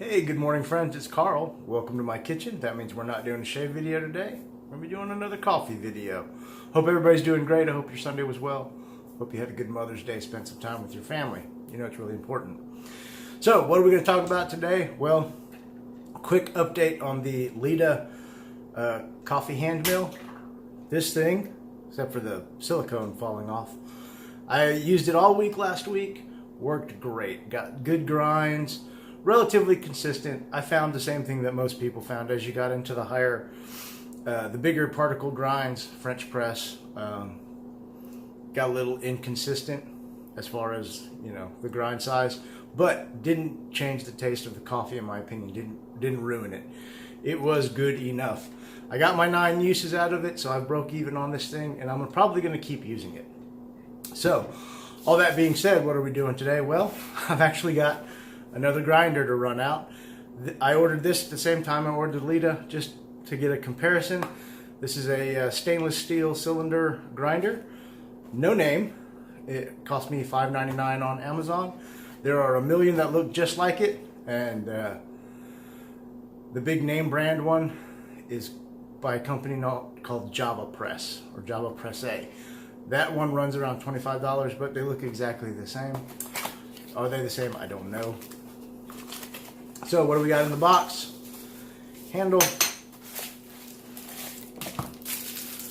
Hey, good morning friends, it's Carl. Welcome to my kitchen. That means we're not doing a shave video today. We're going to be doing another coffee video. Hope everybody's doing great. I hope your Sunday was well. Hope you had a good Mother's Day, spent some time with your family. You know it's really important. So, what are we going to talk about today? Well, a quick update on the Leda coffee hand mill. This thing, except for the silicone falling off, I used it all week last week. Worked great. Got good grinds. Relatively consistent. I found the same thing that most people found as you got into the higher, the bigger particle grinds, French press, got a little inconsistent as far as, you know, the grind size, but didn't change the taste of the coffee in my opinion, didn't ruin it. It was good enough. I got my 9 uses out of it, so I broke even on this thing, and I'm probably going to keep using it. So, all that being said, what are we doing today? Well, I've actually got another grinder to run out. I ordered this at the same time I ordered the Leda, just to get a comparison. This is a stainless steel cylinder grinder. No name. It cost me $5.99 on Amazon. There are a million that look just like it, and the big name brand one is by a company called Java Press, or Java Press A. That one runs around $25, but they look exactly the same. Are they the same? I don't know. So what do we got in the box? Handle.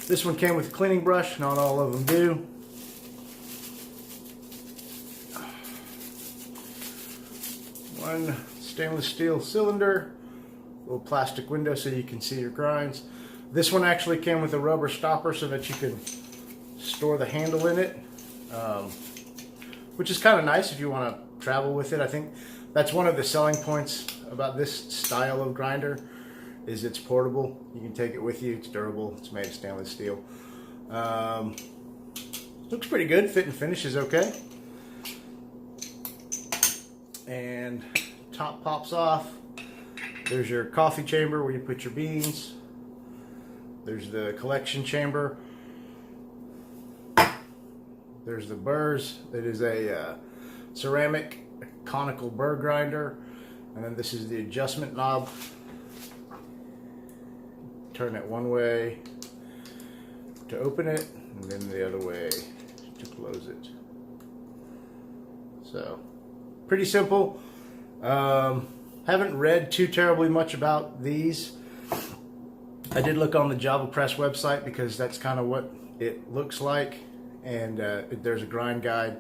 This one came with a cleaning brush. Not all of them do. One stainless steel cylinder. Little plastic window so you can see your grinds. This one actually came with a rubber stopper so that you can store the handle in it, which is kind of nice if you want to travel with it. I think that's one of the selling points about this style of grinder, is it's portable. You can take it with you. It's durable. It's made of stainless steel. Looks pretty good. Fit and finish is okay. And top pops off. There's your coffee chamber where you put your beans. There's the collection chamber. There's the burrs. It is a ceramic conical burr grinder. And then this is the adjustment knob. Turn it one way to open it, and then the other way to close it. So, pretty simple. Haven't read too terribly much about these. I did look on the Java Press website because that's kind of what it looks like. And there's a grind guide,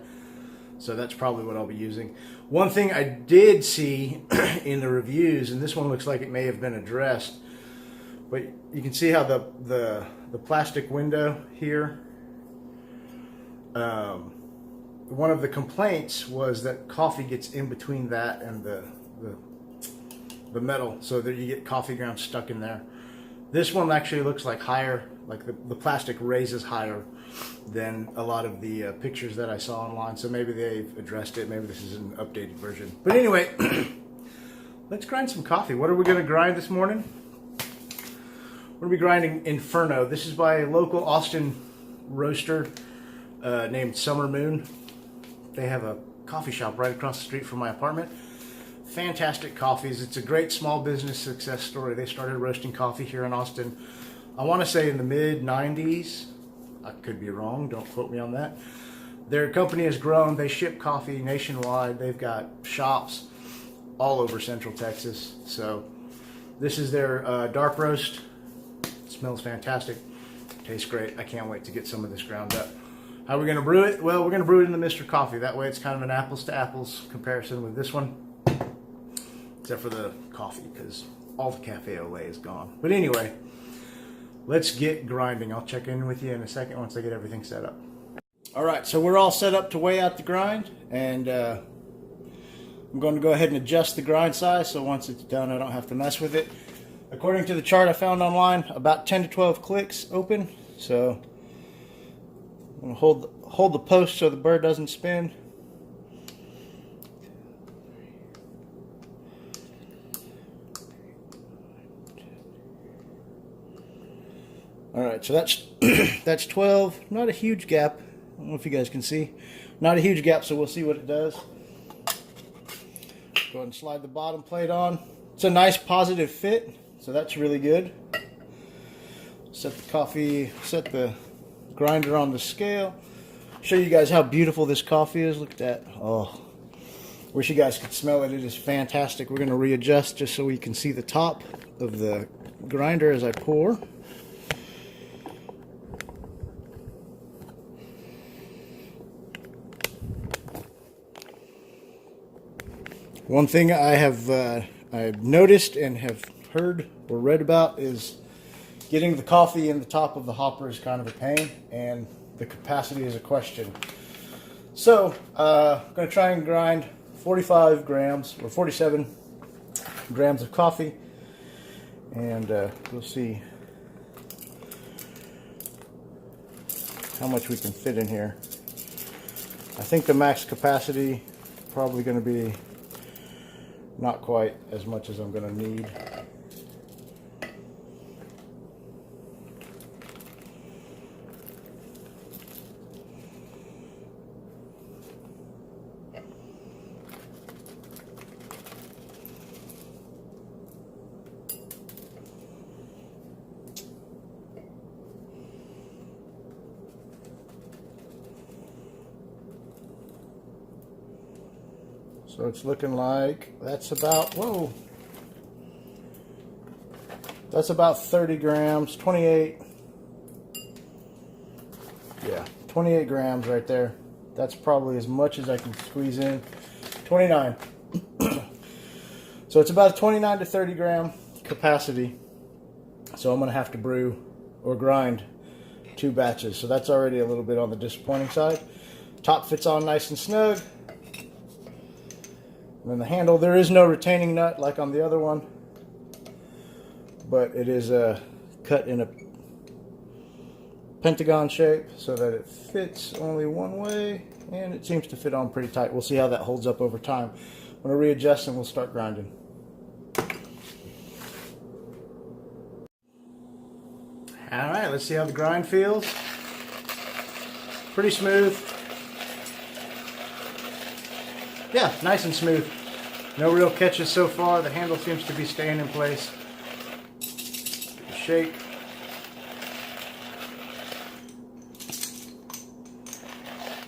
so that's probably what I'll be using. One thing I did see in the reviews, and this one looks like it may have been addressed, but you can see how the plastic window here, one of the complaints was that coffee gets in between that and the metal, so that you get coffee grounds stuck in there. This one actually looks like higher, like the plastic raises higher than a lot of the pictures that I saw online. So maybe they've addressed it. Maybe this is an updated version. But anyway, let's grind some coffee. What are we going to grind this morning? We're going to be grinding Inferno. This is by a local Austin roaster named Summer Moon. They have a coffee shop right across the street from my apartment. Fantastic coffees. It's a great small business success story. They started roasting coffee here in Austin, I want to say in the mid-90s. I could be wrong, don't quote me on that. Their company has grown. They ship coffee nationwide. They've got shops all over Central Texas. So this is their dark roast. It smells fantastic. Tastes great. I can't wait to get some of this ground up. How are we going to brew it? Well, we're going to brew it in the Mr. Coffee. That way it's kind of an apples to apples comparison with this one. Except for the coffee, because all the cafe au lait is gone. But anyway, let's get grinding. I'll check in with you in a second once I get everything set up. Alright, so we're all set up to weigh out the grind, and I'm going to go ahead and adjust the grind size so once it's done I don't have to mess with it. According to the chart I found online, about 10 to 12 clicks open, so I'm going to hold the post so the burr doesn't spin. Alright, so that's 12. Not a huge gap. I don't know if you guys can see. Not a huge gap, so we'll see what it does. Go ahead and slide the bottom plate on. It's a nice positive fit, so that's really good. Set the grinder on the scale. Show you guys how beautiful this coffee is. Look at that. Oh, wish you guys could smell it. It is fantastic. We're going to readjust just so we can see the top of the grinder as I pour. One thing I've noticed and have heard or read about is getting the coffee in the top of the hopper is kind of a pain, and the capacity is a question. So I'm going to try and grind 45 grams or 47 grams of coffee, and we'll see how much we can fit in here. I think the max capacity probably going to be not quite as much as I'm going to need. So it's looking like that's about, whoa, that's about 30 grams, 28, yeah, 28 grams right there. That's probably as much as I can squeeze in. 29. So it's about a 29 to 30 gram capacity. So I'm going to have to brew or grind 2 batches. So that's already a little bit on the disappointing side. Top fits on nice and snug. And then the handle, there is no retaining nut like on the other one, but it is cut in a pentagon shape so that it fits only one way, and it seems to fit on pretty tight. We'll see how that holds up over time. I'm going to readjust and we'll start grinding. Alright, let's see how the grind feels. Pretty smooth. Yeah, nice and smooth. No real catches so far. The handle seems to be staying in place. Shake.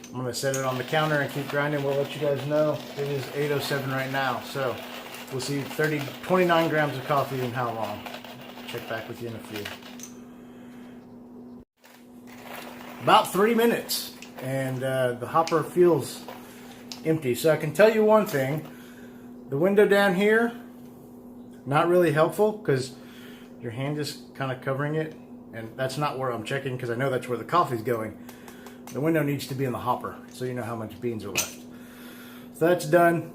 I'm going to set it on the counter and keep grinding. We'll let you guys know. It is 8:07 right now. So we'll see 29 grams of coffee in how long. Check back with you in a few. About 3 minutes. And the hopper feels empty. So I can tell you one thing, the window down here, not really helpful because your hand is kind of covering it, and that's not where I'm checking because I know that's where the coffee's going. The window needs to be in the hopper so you know how much beans are left. So that's done.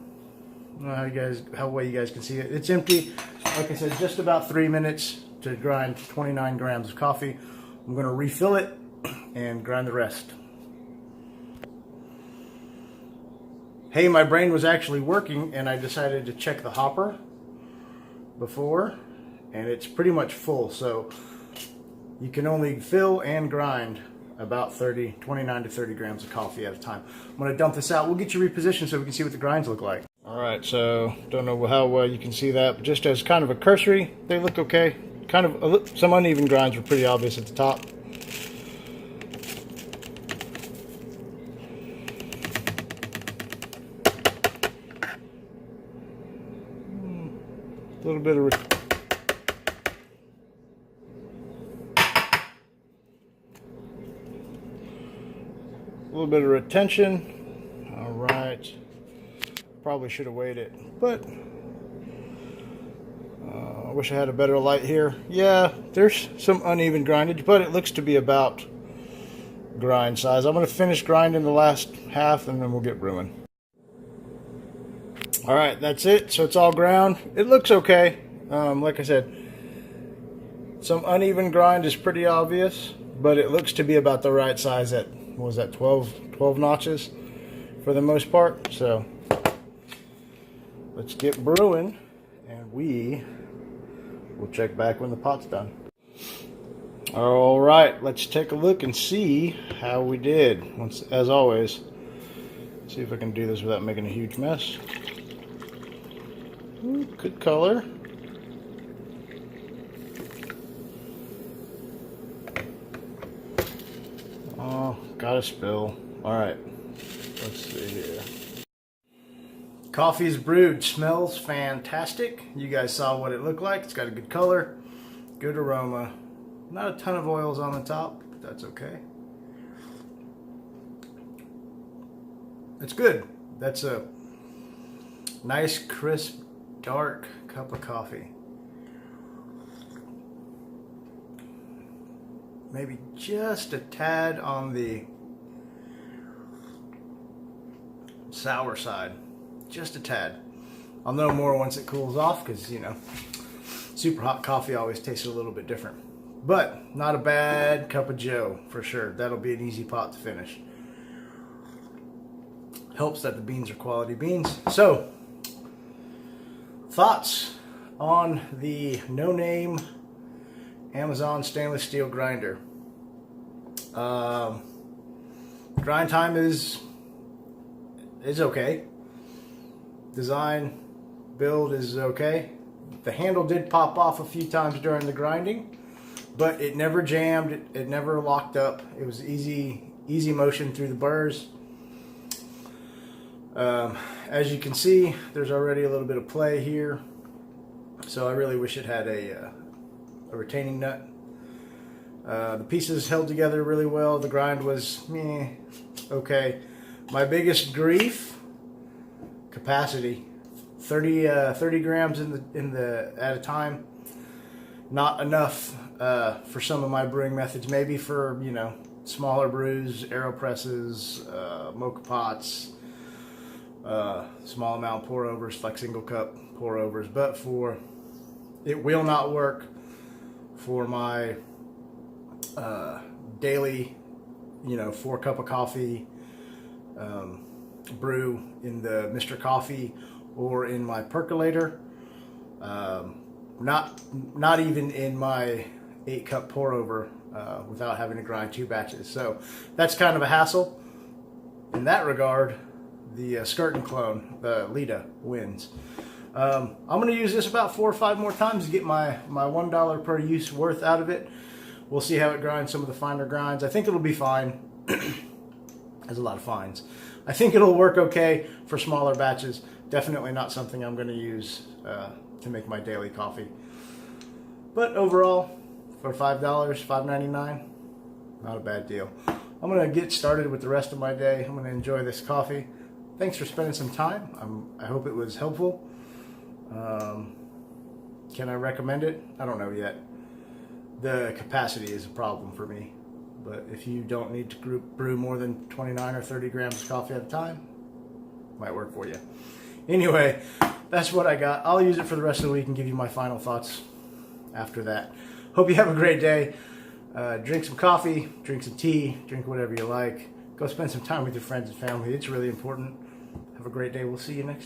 I don't know how well you guys can see it. It's empty. Like I said, just about 3 minutes to grind 29 grams of coffee. I'm going to refill it and grind the rest. Hey, my brain was actually working and I decided to check the hopper before, and it's pretty much full, so you can only fill and grind about 29 to 30 grams of coffee at a time. I'm going to dump this out. We'll get you repositioned so we can see what the grinds look like. Alright, so don't know how well you can see that, but just as kind of a cursory, they look okay. Kind of some uneven grinds were pretty obvious at the top. A little bit of retention. All right, probably should have weighed it, but I wish I had a better light here. Yeah, there's some uneven grindage, but it looks to be about grind size. I'm going to finish grinding the last half and then we'll get brewing. All right, that's it. So it's all ground. It looks okay. Like I said, some uneven grind is pretty obvious, but it looks to be about the right size at, what was that, 12 notches for the most part. So let's get brewing and we will check back when the pot's done. All right, let's take a look and see how we did. As always, see if I can do this without making a huge mess. Ooh, good color. Oh, got a spill. All right, let's see here. Coffee is brewed. Smells fantastic. You guys saw what it looked like. It's got a good color, good aroma. Not a ton of oils on the top, but that's okay. It's good. That's a nice, crisp, dark cup of coffee. Maybe just a tad on the sour side. Just a tad. I'll know more once it cools off because, you know, super hot coffee always tastes a little bit different. But not a bad cup of joe for sure. That'll be an easy pot to finish. Helps that the beans are quality beans. So, thoughts on the No Name Amazon stainless steel grinder. Grind time is okay. Design, build is okay. The handle did pop off a few times during the grinding, but it never jammed, it never locked up. It was easy motion through the burrs. As you can see, there's already a little bit of play here, so I really wish it had a retaining nut. The pieces held together really well. The grind was okay. My biggest grief, capacity, 30 grams in the at a time. Not enough for some of my brewing methods. Maybe for, you know, smaller brews, AeroPresses, mocha pots, small amount pour overs, like single cup pour overs. But it will not work for my daily, you know, 4 cup of coffee brew in the Mr. Coffee or in my percolator. Not even in my 8 cup pour over without having to grind 2 batches. So that's kind of a hassle. In that regard, the Skirt and Clone, the Lita, wins. I'm going to use this about 4 or 5 more times to get my $1 per use worth out of it. We'll see how it grinds some of the finer grinds. I think it'll be fine. There's a lot of fines. I think it'll work okay for smaller batches. Definitely not something I'm going to use to make my daily coffee. But overall, for $5, $5.99, not a bad deal. I'm going to get started with the rest of my day. I'm going to enjoy this coffee. Thanks for spending some time. I hope it was helpful. Can I recommend it? I don't know yet. The capacity is a problem for me. But if you don't need to brew more than 29 or 30 grams of coffee at a time, might work for you. Anyway, that's what I got. I'll use it for the rest of the week and give you my final thoughts after that. Hope you have a great day. Drink some coffee, drink some tea, drink whatever you like. Go spend some time with your friends and family. It's really important. Have a great day. We'll see you next time.